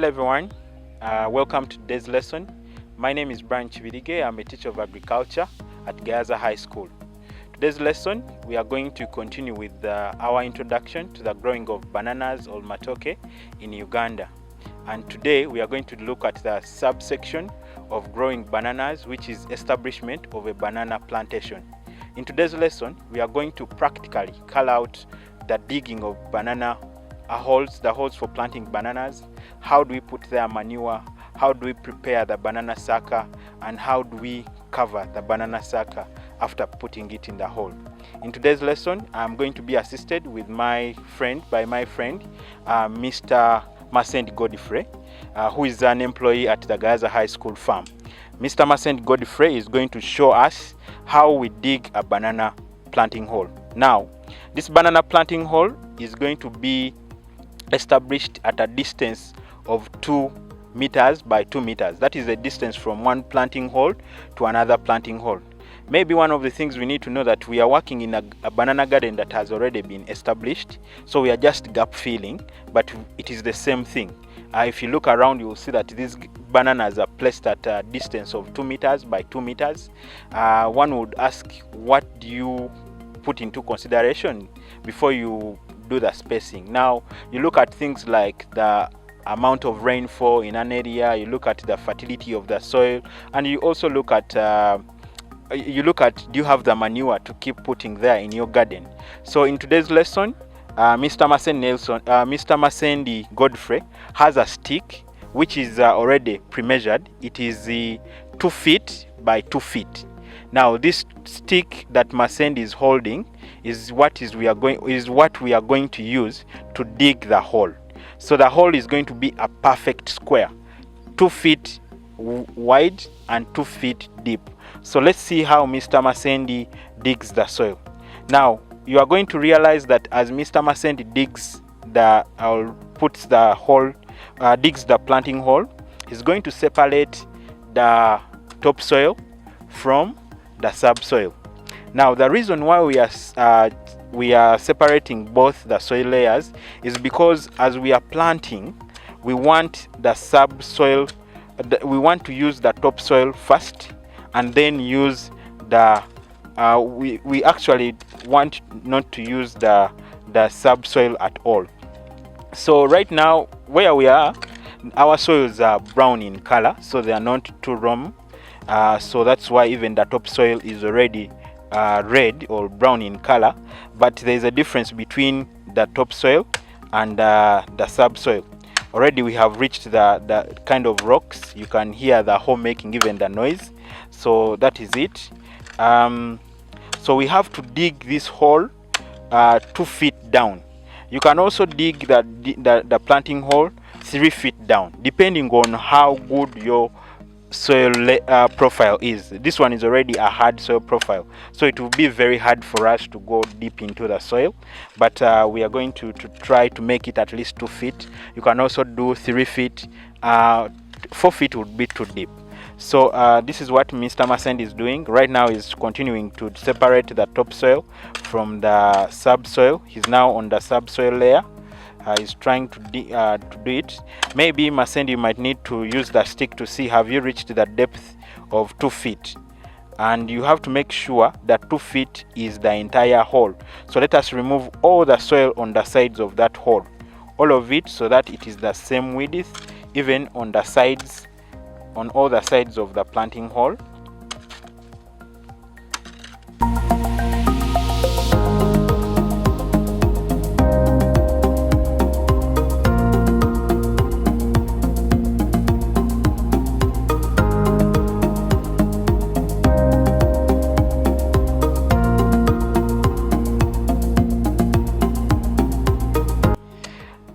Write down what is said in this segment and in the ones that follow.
Hello everyone, welcome to today's lesson. My name is Brian Chividige. I'm a teacher of agriculture at Gayaza High School. Today's lesson, we are going to continue with our introduction to the growing of bananas or Matooke in Uganda. And today we are going to look at the subsection of growing bananas, which is establishment of a banana plantation. In today's lesson, we are going to practically call out the digging of banana the holes for planting bananas. How do we put their manure? How do we prepare the banana sucker? And how do we cover the banana sucker after putting it in the hole? In today's lesson, I'm going to be assisted with my friend, Mr. Masend Godfrey, who is an employee at the Gayaza High School farm. Mr. Masend Godfrey is going to show us how we dig a banana planting hole. Now, this banana planting hole is going to be established at a distance of 2 meters by 2 meters. That is the distance from one planting hole to another planting hole. Maybe one of the things we need to know that we are working in a banana garden that has already been established, so we are just gap filling, but it is the same thing. If you look around, you will see that these bananas are placed at a distance of 2 meters by 2 meters. One would ask, what do you put into consideration before you do the spacing? Now, you look at things like the amount of rainfall in an area, you look at the fertility of the soil, and you also look at do you have the manure to keep putting there in your garden? So in today's lesson, Mr. Masendi Godfrey has a stick which is already pre-measured. It is 2 feet by 2 feet. Now, this stick that Masendi is holding is what we are going to use to dig the hole. So the hole is going to be a perfect square, 2 feet wide and 2 feet deep. So let's see how Mr. Masendi digs the soil. Now, you are going to realize that as Mr. Masendi digs the planting hole, he's going to separate the topsoil from the subsoil. Now, the reason why we are separating both the soil layers is because as we are planting, we want the subsoil. We want to use the topsoil first, and then use the. We actually want not to use the subsoil at all. So right now, where we are, our soils are brown in color, so they are not too warm. So that's why even the topsoil is already red or brown in color, but there is a difference between the topsoil and the subsoil. Already we have reached the kind of rocks. You can hear the hole making even the noise. So that is it. So we have to dig this hole 2 feet down. You can also dig the planting hole 3 feet down, depending on how good your soil profile is. This one is already a hard soil profile, so it will be very hard for us to go deep into the soil, but we are going to try to make it at least 2 feet. You can also do 3 feet. 4 feet would be too deep. So this is what Mr. Masend is doing right now. Is continuing to separate the topsoil from the subsoil. He's now on the subsoil layer. Is trying to do it. Maybe Masend, you might need to use the stick to see have you reached the depth of 2 feet, and you have to make sure that 2 feet is the entire hole. So let us remove all the soil on the sides of that hole, all of it, so that it is the same width even on the sides, on all the sides of the planting hole.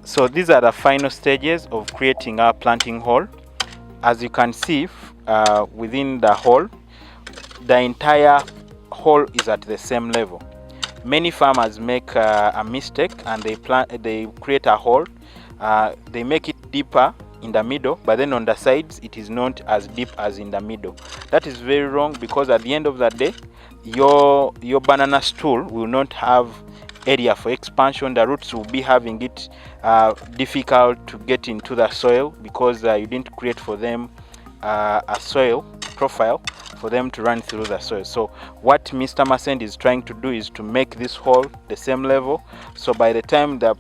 So these are the final stages of creating our planting hole. As you can see, within the hole, the entire hole is at the same level. Many farmers make a mistake and they create a hole. They make it deeper in the middle, but then on the sides it is not as deep as in the middle. That is very wrong, because at the end of the day, your banana stool will not have area for expansion. The roots will be having it difficult to get into the soil because you didn't create for them a soil profile for them to run through the soil. So what Mr. Masend is trying to do is to make this hole the same level, so by the time the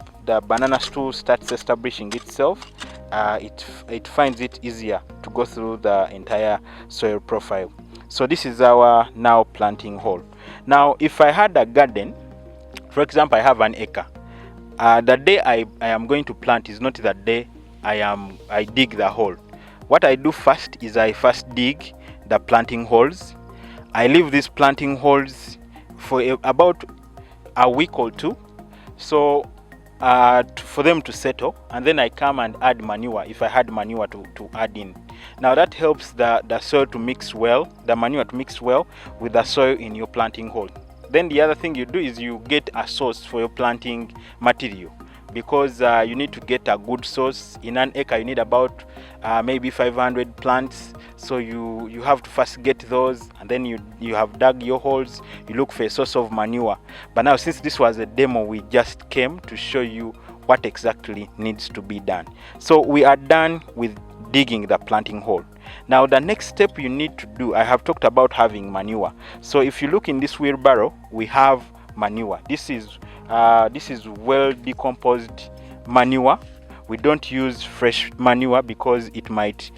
banana stool starts establishing itself, it finds it easier to go through the entire soil profile. So this is our now planting hole. Now if I had a garden, for example I have an acre, the day I am going to plant is not the day I dig the hole. What I do first is I first dig the planting holes. I leave these planting holes for about a week or two, so for them to settle, and then I come and add manure if I had manure to add in. Now that helps the soil to mix well, the manure to mix well with the soil in your planting hole. Then the other thing you do is you get a source for your planting material, because you need to get a good source. In an acre you need about maybe 500 plants, so you have to first get those, and then you have dug your holes, you look for a source of manure. But now, since this was a demo, we just came to show you what exactly needs to be done. So we are done with digging the planting hole. Now the next step you need to do, I have talked about having manure. So if you look in this wheelbarrow, we have manure. This is well decomposed manure. We don't use fresh manure because it might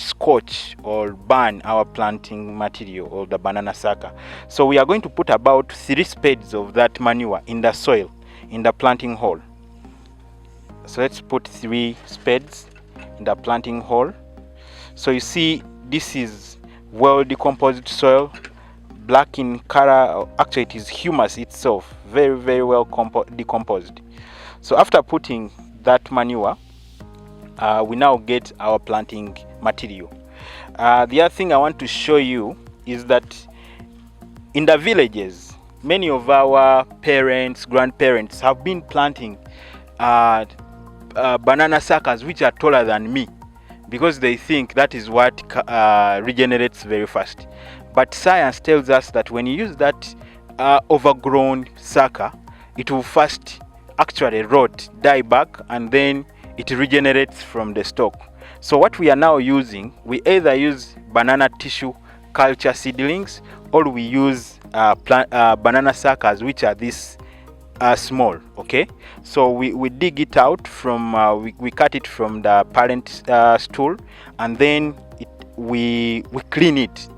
scorch or burn our planting material or the banana sucker. So we are going to put about 3 spades of that manure in the soil in the planting hole. So let's put 3 spades in the planting hole. So you see, this is well decomposed soil, black in color. Actually it is humus itself, very well decomposed. So after putting that manure, we now get our planting material. The other thing I want to show you is that in the villages, many of our parents, grandparents have been planting banana suckers which are taller than me, because they think that is what regenerates very fast. But science tells us that when you use that overgrown sucker, it will first actually rot, die back, and then it regenerates from the stalk. So what we are now using, we either use banana tissue culture seedlings, or we use banana suckers which are this small. Okay, so we dig it out from we cut it from the parent stool, and then we clean it.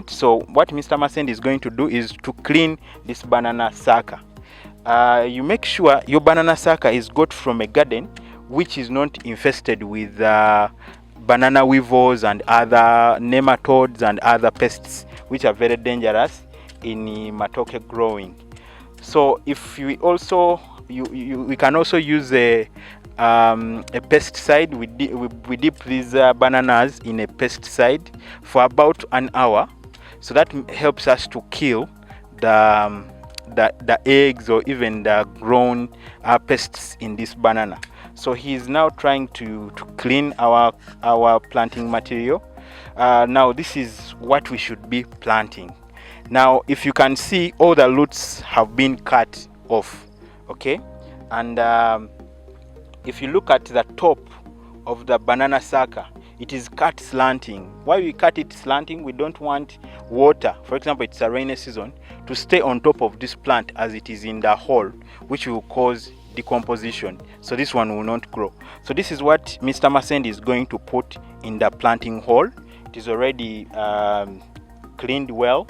So what Mr. Masend is going to do is to clean this banana sucker. You make sure your banana sucker is got from a garden which is not infested with banana weevils and other nematodes and other pests which are very dangerous in Matooke growing. So if we also we can also use a pesticide. We dip these bananas in a pesticide for about an hour, so that helps us to kill the eggs or even the grown pests in this banana. So he is now trying to clean our planting material. Now this is what we should be planting. Now if you can see, all the roots have been cut off. Okay, and if you look at the top of the banana sucker, it is cut slanting. Why we cut it slanting? We don't want water, for example it's a rainy season, to stay on top of this plant as it is in the hole, which will cause decomposition. So this one will not grow. So this is what Mr. Masend is going to put in the planting hole. It is already cleaned well,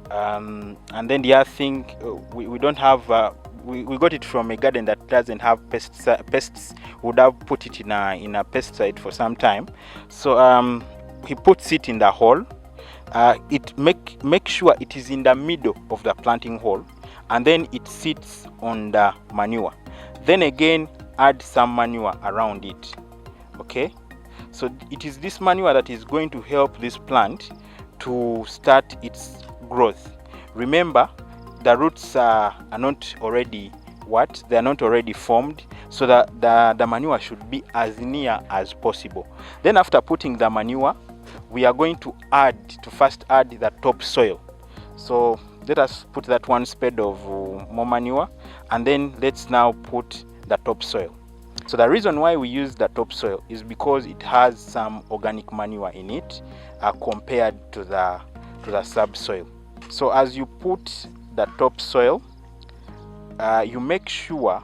and then the other thing, we don't have we got it from a garden that doesn't have pests. Would have put it in a pesticide for some time. So he puts it in the hole. Make sure it is in the middle of the planting hole, and then it sits on the manure. Then again add some manure around it. Okay, so it is this manure that is going to help this plant to start its growth. Remember, the roots are not already they are not already formed, so that the manure should be as near as possible. Then after putting the manure, we are going to first add the topsoil. So let us put that 1 spade of more manure. and then let's now put the topsoil. So the reason why we use the topsoil is because it has some organic manure in it compared to the subsoil. So as you put the topsoil, you make sure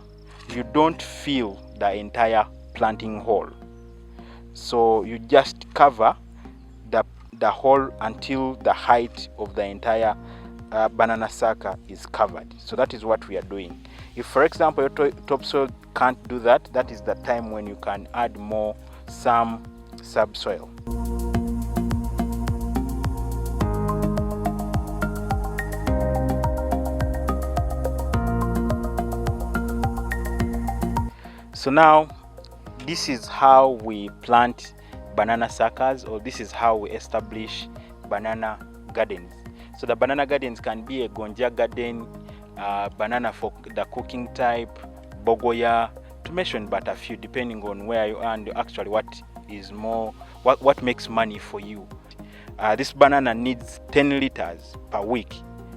you don't fill the entire planting hole. So you just cover the hole until the height of the entire banana sucker is covered. So that is what we are doing. If, for example, your topsoil can't do that, that is the time when you can add some subsoil. So now this is how we plant banana suckers, or this is how we establish banana gardens. So the banana gardens can be a gonja garden, banana for the cooking type, bogoya, to mention but a few, depending on where you are and actually what makes money for you. This banana needs 10 liters per week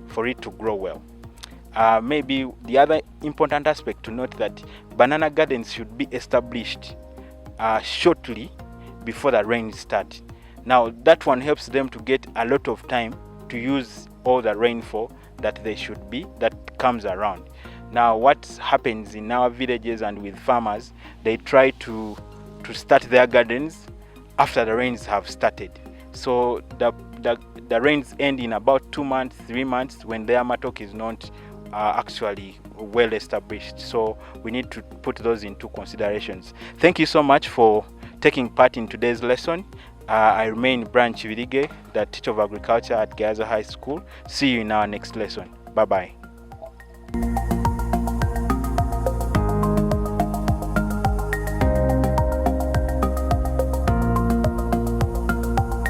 for it to grow well. Maybe the other important aspect to note that banana gardens should be established shortly before the rain starts. Now that one helps them to get a lot of time to use all the rainfall that comes around. Now what happens in our villages and with farmers, they try to start their gardens after the rains have started. So the rains end in about 2 months, 3 months, when their matooke is not actually well established. So we need to put those into considerations. Thank you so much for taking part in today's lesson. I remain Brian Chivirige, the teacher of agriculture at Gaza High School. See you in our next lesson. Bye bye.